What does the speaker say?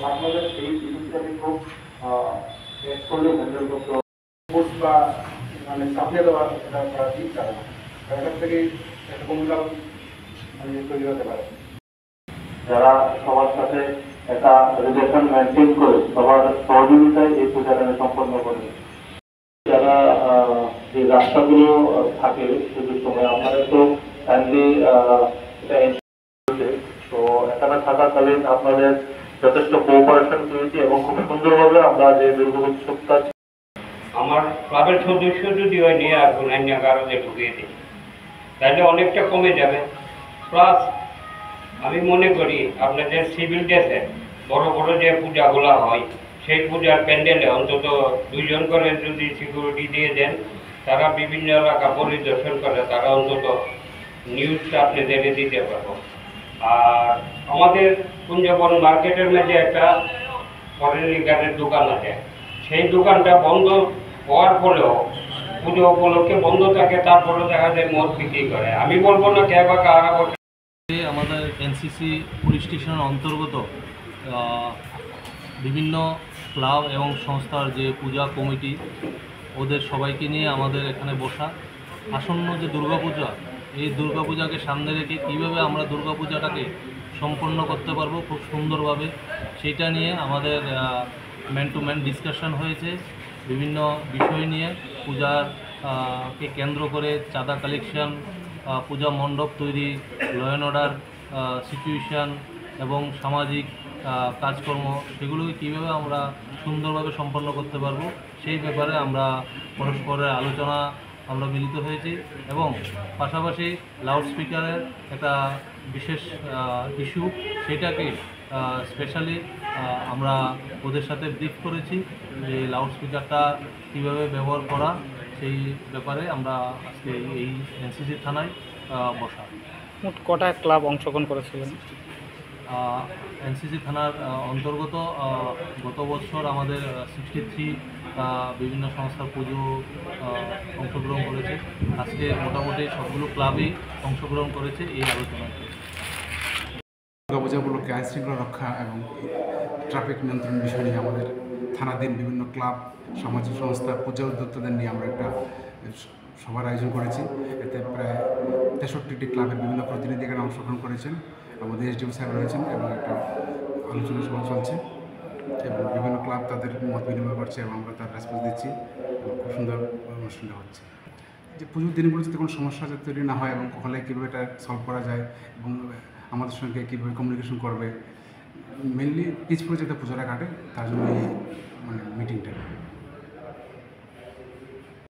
আপনাদের এই জিনিসটাকে খুব করলে পোস্ট বা মানে চাপিয়ে দেওয়া এটা করা ঠিক থাকে না। এখান থেকে একটা ভূমিকা তৈরি হতে পারে। যারা সবার সাথে একটা রিলেশন মেনটেন করে সবার সহযোগিতায় এই পূজাটা সম্পন্ন করে। যারা যে রাস্তাগুলো থাকে পুজোর সময় আপনাদের তো কাইন্ডলি তো এখানে থাকাকালীন আপনাদের যথেষ্ট কোঅপারেশন পেয়েছি এবং খুব সুন্দরভাবে আমরা যে দুর্গোৎসবটা আমার ক্লাবের সদস্য যদি ওই নিয়ে আসুন অন্য কারণে ঢুকিয়ে দিই তাহলে অনেকটা কমে যাবে। প্লাস আমি মনে করি আপনাদের সিভিল ড্রেসে বড় বড় যে পূজাগুলো হয় সেই পূজার প্যান্ডেলে অন্তত 2 জন করে যদি সিকিউরিটি দিয়ে দেন, তারা বিভিন্ন এলাকা পরিদর্শন করে, তারা অন্তত নিউজটা আপনাদের দিতে পারবো। আর আমাদের কুঞ্জবন মার্কেটের মধ্যে একটা ফরেন লিগারের দোকান আছে, সেই দোকানটা বন্ধ হওয়ার পরেও পুজো উপলক্ষে বন্ধ থাকে, তারপরেও দেখা যায় মদ বিক্রি করে। আমি বলবো না কে বা কারা বসে। আমাদের এনসিসি পুলিশ স্টেশনের অন্তর্গত বিভিন্ন ক্লাব এবং সংস্থার যে পূজা কমিটি, ওদের সবাইকে নিয়ে আমাদের এখানে বসা। আসন্ন যে দুর্গাপূজা, এই দুর্গাপূজাকে সামনে রেখে কীভাবে আমরা দুর্গাপূজাটাকে সম্পন্ন করতে পারবো খুব সুন্দরভাবে, সেইটা নিয়ে আমাদের ম্যান টু ম্যান ডিসকাশন হয়েছে। বিভিন্ন বিষয় নিয়ে পূজার কে কেন্দ্র করে চাঁদা কালেকশন, পূজা মণ্ডপ তৈরি, ল অ্যান্ড অর্ডার সিচুয়েশান এবং সামাজিক কাজকর্ম, সেগুলোকে কীভাবে আমরা সুন্দরভাবে সম্পন্ন করতে পারবো সেই ব্যাপারে আমরা পরস্পরের আলোচনা আমরা মিলিত হয়েছি। এবং পাশাপাশি লাউডস্পিকারের একটা বিশেষ ইস্যু, সেটাকে স্পেশালি আমরা ওদের সাথে ব্রিফ করেছি যে লাউডস্পিকারটা কীভাবে ব্যবহার করা, সেই ব্যাপারে আমরা আজকে এই এনসিসি থানায় বসা। মোট কটা ক্লাব অংশগ্রহণ করেছিলেন? এনসিসি থানার অন্তর্গত গত বছর আমাদের 63 বিভিন্ন সংস্থার পুজো অংশগ্রহণ করেছে। আজকে মোটামুটি সবগুলো ক্লাবই অংশগ্রহণ করেছে এই আলোচনায়। দুর্গাপূজা উপলক্ষে আইন শৃঙ্খলা রক্ষা এবং ট্রাফিক নিয়ন্ত্রণ বিষয় নিয়ে আমাদের থানাধীন বিভিন্ন ক্লাব, সামাজিক সংস্থা, পূজা উদ্যোক্তাদের নিয়ে আমরা একটা সভার আয়োজন করেছি। এতে প্রায় 63টি ক্লাবের বিভিন্ন প্রতিনিধি এখানে অংশগ্রহণ করেছেন, আমাদের এসডিও সাহেব রয়েছেন এবং একটা আলোচনা সভা চলছে এবং বিভিন্ন ক্লাব তাদের মত বিনিময় করছে এবং আমরা তার রেসপন্স দিচ্ছি এবং খুব সুন্দর অনুষ্ঠানটা হচ্ছে। যে পুজোর দিনগুলো যাতে কোনো সমস্যা যাতে তৈরি না হয় এবং হলে কীভাবে এটা সলভ করা যায় এবং আমাদের সঙ্গে কীভাবে কমিউনিকেশন করবে, মেনলি পিচপুরে যাতে পুজোটা কাটে তার জন্য